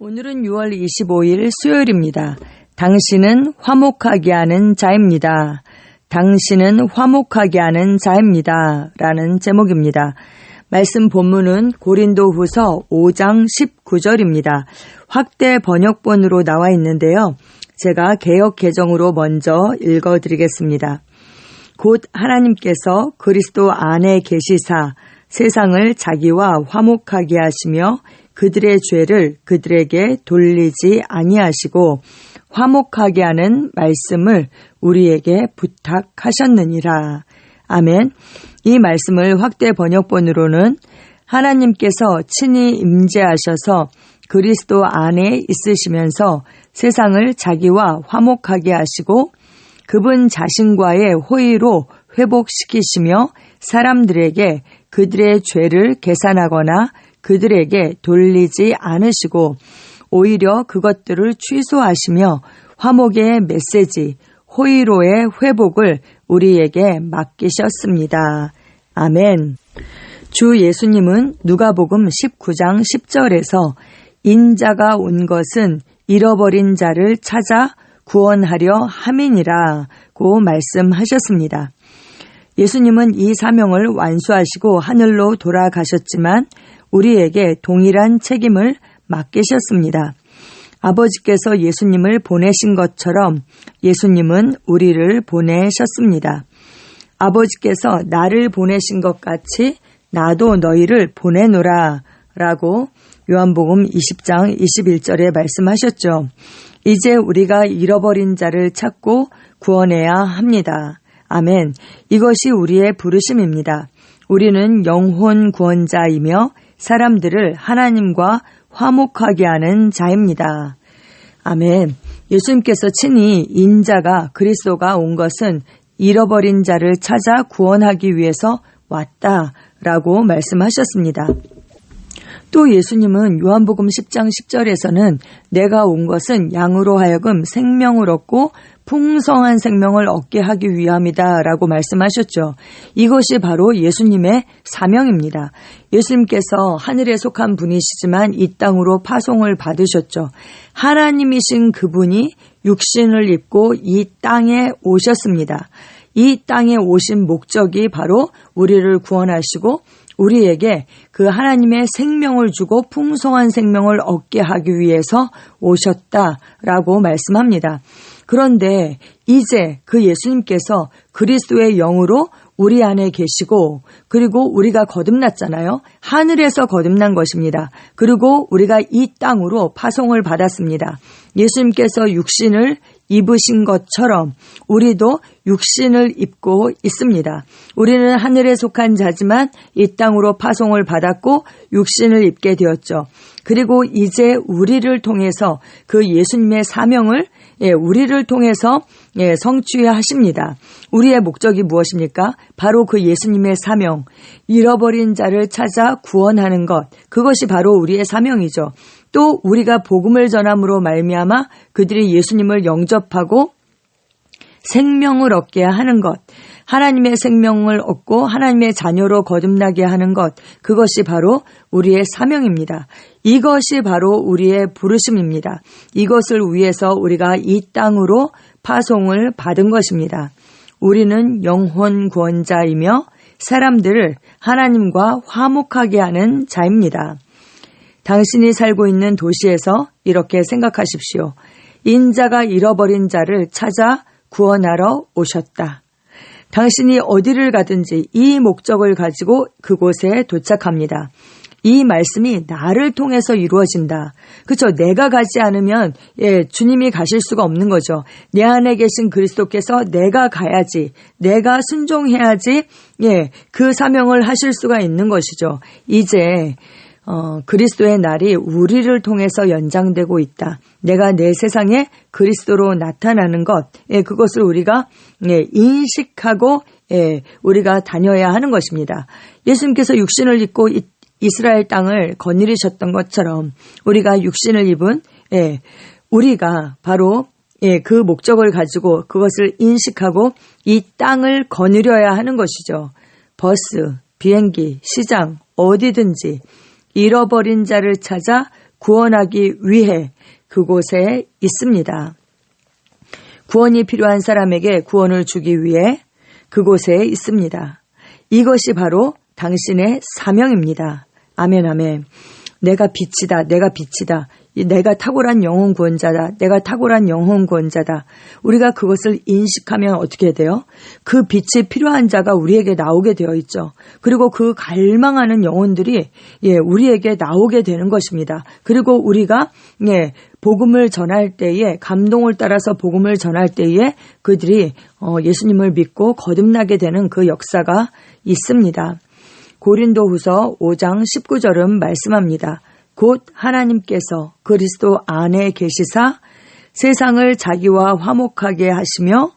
오늘은 6월 25일 수요일입니다. 당신은 화목하게 하는 자입니다. 당신은 화목하게 하는 자입니다. 라는 제목입니다. 말씀 본문은 고린도후서 5장 19절입니다. 확대 번역본으로 나와 있는데요. 제가 개역 개정으로 먼저 읽어드리겠습니다. 곧 하나님께서 그리스도 안에 계시사 세상을 자기와 화목하게 하시며 그들의 죄를 그들에게 돌리지 아니하시고 화목하게 하는 말씀을 우리에게 부탁하셨느니라. 아멘. 이 말씀을 확대 번역본으로는 하나님께서 친히 임재하셔서 그리스도 안에 있으시면서 세상을 자기와 화목하게 하시고 그분 자신과의 호의로 회복시키시며 사람들에게 그들의 죄를 계산하거나 그들에게 돌리지 않으시고 오히려 그것들을 취소하시며 화목의 메시지, 호의로의 회복을 우리에게 맡기셨습니다. 아멘. 주 예수님은 누가복음 19장 10절에서 인자가 온 것은 잃어버린 자를 찾아 구원하려 함이니라고 말씀하셨습니다. 예수님은 이 사명을 완수하시고 하늘로 돌아가셨지만 우리에게 동일한 책임을 맡기셨습니다. 아버지께서 예수님을 보내신 것처럼 예수님은 우리를 보내셨습니다. 아버지께서 나를 보내신 것 같이 나도 너희를 보내노라 라고 요한복음 20장 21절에 말씀하셨죠. 이제 우리가 잃어버린 자를 찾고 구원해야 합니다. 아멘. 이것이 우리의 부르심입니다. 우리는 영혼 구원자이며 사람들을 하나님과 화목하게 하는 자입니다. 아멘. 예수님께서 친히 인자가 그리스도가 온 것은 잃어버린 자를 찾아 구원하기 위해서 왔다라고 말씀하셨습니다. 또 예수님은 요한복음 10장 10절에서는 내가 온 것은 양으로 하여금 생명을 얻고 풍성한 생명을 얻게 하기 위함이다 라고 말씀하셨죠. 이것이 바로 예수님의 사명입니다. 예수님께서 하늘에 속한 분이시지만 이 땅으로 파송을 받으셨죠. 하나님이신 그분이 육신을 입고 이 땅에 오셨습니다. 이 땅에 오신 목적이 바로 우리를 구원하시고 우리에게 그 하나님의 생명을 주고 풍성한 생명을 얻게 하기 위해서 오셨다라고 말씀합니다. 그런데 이제 그 예수님께서 그리스도의 영으로 우리 안에 계시고 그리고 우리가 거듭났잖아요. 하늘에서 거듭난 것입니다. 그리고 우리가 이 땅으로 파송을 받았습니다. 예수님께서 육신을 입으신 것처럼 우리도 육신을 입고 있습니다. 우리는 하늘에 속한 자지만 이 땅으로 파송을 받았고 육신을 입게 되었죠. 그리고 이제 우리를 통해서 그 예수님의 사명을 우리를 통해서 성취하십니다. 우리의 목적이 무엇입니까? 바로 그 예수님의 사명, 잃어버린 자를 찾아 구원하는 것, 그것이 바로 우리의 사명이죠. 또 우리가 복음을 전함으로 말미암아 그들이 예수님을 영접하고 생명을 얻게 하는 것, 하나님의 생명을 얻고 하나님의 자녀로 거듭나게 하는 것, 그것이 바로 우리의 사명입니다. 이것이 바로 우리의 부르심입니다. 이것을 위해서 우리가 이 땅으로 파송을 받은 것입니다. 우리는 영혼 구원자이며 사람들을 하나님과 화목하게 하는 자입니다. 당신이 살고 있는 도시에서 이렇게 생각하십시오. 인자가 잃어버린 자를 찾아 구원하러 오셨다. 당신이 어디를 가든지 이 목적을 가지고 그곳에 도착합니다. 이 말씀이 나를 통해서 이루어진다. 그렇죠? 내가 가지 않으면 주님이 가실 수가 없는 거죠. 내 안에 계신 그리스도께서 내가 가야지, 내가 순종해야지 그 사명을 하실 수가 있는 것이죠. 이제 그리스도의 날이 우리를 통해서 연장되고 있다. 내가 내 세상에 그리스도로 나타나는 것, 그것을 우리가 인식하고 우리가 다녀야 하는 것입니다. 예수님께서 육신을 입고 이스라엘 땅을 거느리셨던 것처럼 우리가 육신을 입은 우리가 바로 그 목적을 가지고 그것을 인식하고 이 땅을 거느려야 하는 것이죠. 버스, 비행기, 시장, 어디든지 잃어버린 자를 찾아 구원하기 위해 그곳에 있습니다. 구원이 필요한 사람에게 구원을 주기 위해 그곳에 있습니다. 이것이 바로 당신의 사명입니다. 아멘, 아멘. 내가 빛이다. 내가 빛이다. 내가 탁월한 영혼 구원자다. 내가 탁월한 영혼 구원자다. 우리가 그것을 인식하면 어떻게 돼요? 그 빛이 필요한 자가 우리에게 나오게 되어 있죠. 그리고 그 갈망하는 영혼들이 우리에게 나오게 되는 것입니다. 그리고 우리가 복음을 전할 때에 감동을 따라서 복음을 전할 때에 그들이 예수님을 믿고 거듭나게 되는 그 역사가 있습니다. 고린도후서 5장 19절은 말씀합니다. 곧 하나님께서 그리스도 안에 계시사 세상을 자기와 화목하게 하시며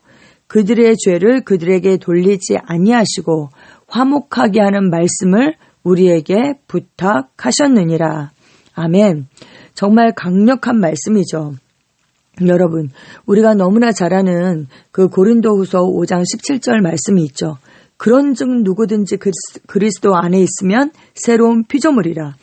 그들의 죄를 그들에게 돌리지 아니하시고 화목하게 하는 말씀을 우리에게 부탁하셨느니라. 아멘. 정말 강력한 말씀이죠. 여러분, 우리가 너무나 잘 아는 그 고린도후서 5장 17절 말씀이 있죠. 그런즉 누구든지 그리스도 안에 있으면 새로운 피조물이라.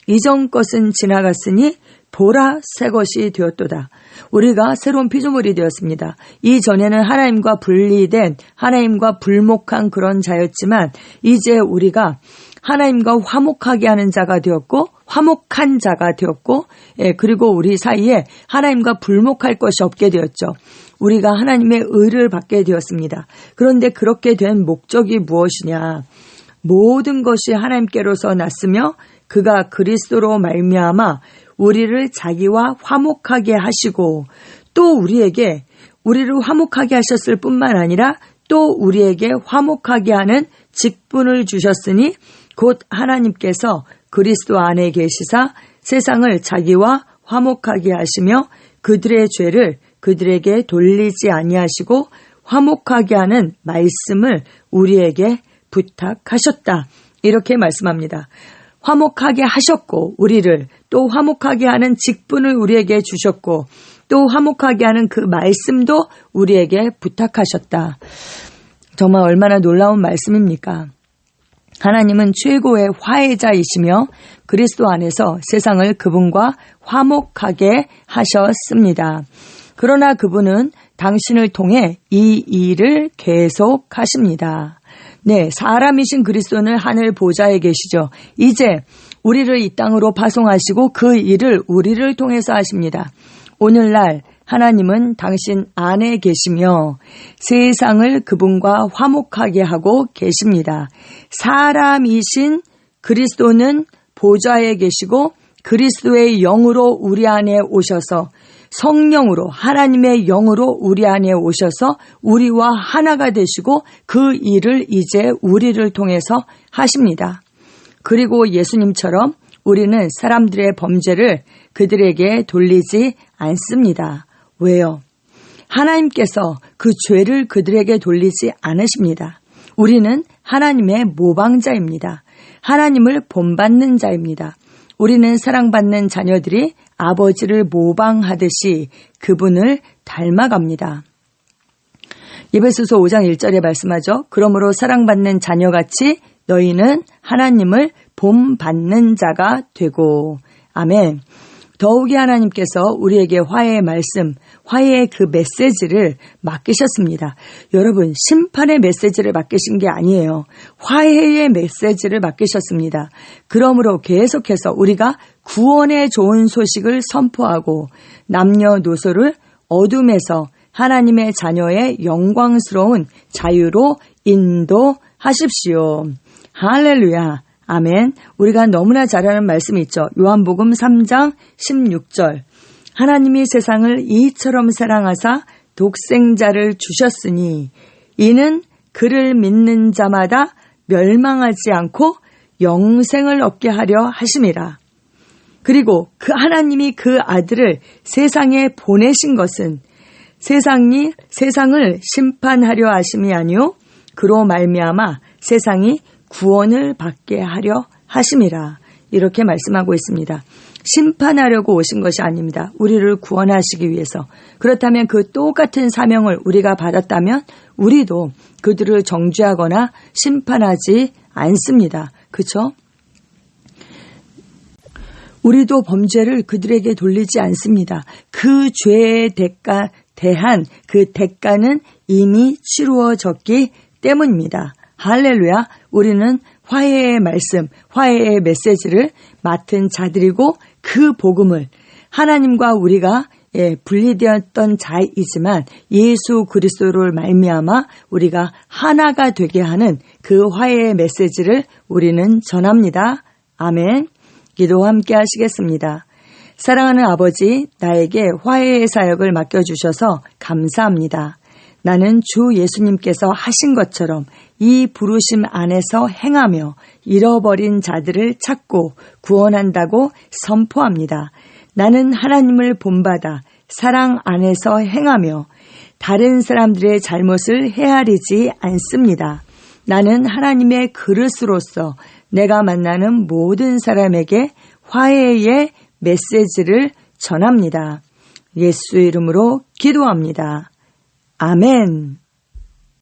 이전 것은 지나갔으니 보라 새 것이 되었도다. 우리가 새로운 피조물이 되었습니다. 이전에는 하나님과 분리된 하나님과 불목한 그런 자였지만 이제 우리가 하나님과 화목하게 하는 자가 되었고 화목한 자가 되었고 그리고 우리 사이에 하나님과 불목할 것이 없게 되었죠. 우리가 하나님의 의를 받게 되었습니다. 그런데 그렇게 된 목적이 무엇이냐? 모든 것이 하나님께로서 났으며 그가 그리스도로 말미암아 우리를 자기와 화목하게 하시고 또 우리를 화목하게 하셨을 뿐만 아니라 또 우리에게 화목하게 하는 직분을 주셨으니 곧 하나님께서 그리스도 안에 계시사 세상을 자기와 화목하게 하시며 그들의 죄를 그들에게 돌리지 아니하시고 화목하게 하는 말씀을 우리에게 부탁하셨다. 이렇게 말씀합니다. 화목하게 하셨고 우리를 또 화목하게 하는 직분을 우리에게 주셨고 또 화목하게 하는 그 말씀도 우리에게 부탁하셨다. 정말 얼마나 놀라운 말씀입니까? 하나님은 최고의 화해자이시며 그리스도 안에서 세상을 그분과 화목하게 하셨습니다. 그러나 그분은 당신을 통해 이 일을 계속하십니다. 네, 사람이신 그리스도는 하늘 보좌에 계시죠. 이제 우리를 이 땅으로 파송하시고 그 일을 우리를 통해서 하십니다. 오늘날 하나님은 당신 안에 계시며 세상을 그분과 화목하게 하고 계십니다. 사람이신 그리스도는 보좌에 계시고 그리스도의 영으로 우리 안에 오셔서 성령으로 하나님의 영으로 우리 안에 오셔서 우리와 하나가 되시고 그 일을 이제 우리를 통해서 하십니다. 그리고 예수님처럼 우리는 사람들의 범죄를 그들에게 돌리지 않습니다. 왜요? 하나님께서 그 죄를 그들에게 돌리지 않으십니다. 우리는 하나님의 모방자입니다. 하나님을 본받는 자입니다. 우리는 사랑받는 자녀들이 아버지를 모방하듯이 그분을 닮아갑니다. 에베소서 5장 1절에 말씀하죠. 그러므로 사랑받는 자녀같이 너희는 하나님을 본받는 자가 되고. 아멘. 더욱이 하나님께서 우리에게 화해의 말씀, 화해의 그 메시지를 맡기셨습니다. 여러분, 심판의 메시지를 맡기신 게 아니에요. 화해의 메시지를 맡기셨습니다. 그러므로 계속해서 우리가 구원의 좋은 소식을 선포하고 남녀노소를 어둠에서 하나님의 자녀의 영광스러운 자유로 인도하십시오. 할렐루야. 아멘. 우리가 너무나 잘 아는 말씀이 있죠. 요한복음 3장 16절. 하나님이 세상을 이처럼 사랑하사 독생자를 주셨으니 이는 그를 믿는 자마다 멸망하지 않고 영생을 얻게 하려 하심이라. 그리고 그 하나님이 그 아들을 세상에 보내신 것은 세상을 심판하려 하심이 아니요 그로 말미암아 세상이 구원을 받게 하려 하심이라. 이렇게 말씀하고 있습니다. 심판하려고 오신 것이 아닙니다. 우리를 구원하시기 위해서. 그렇다면 그 똑같은 사명을 우리가 받았다면 우리도 그들을 정죄하거나 심판하지 않습니다. 그렇죠? 우리도 범죄를 그들에게 돌리지 않습니다. 그 죄에 대한 그 대가는 이미 치루어졌기 때문입니다. 할렐루야. 우리는 화해의 말씀, 화해의 메시지를 맡은 자들이고 그 복음을 하나님과 우리가 분리되었던 자이지만 예수 그리스도를 말미암아 우리가 하나가 되게 하는 그 화해의 메시지를 우리는 전합니다. 아멘. 기도 함께 하시겠습니다. 사랑하는 아버지, 나에게 화해의 사역을 맡겨주셔서 감사합니다. 나는 주 예수님께서 하신 것처럼 이 부르심 안에서 행하며 잃어버린 자들을 찾고 구원한다고 선포합니다. 나는 하나님을 본받아 사랑 안에서 행하며 다른 사람들의 잘못을 헤아리지 않습니다. 나는 하나님의 그릇으로서 내가 만나는 모든 사람에게 화해의 메시지를 전합니다. 예수 이름으로 기도합니다. 아멘.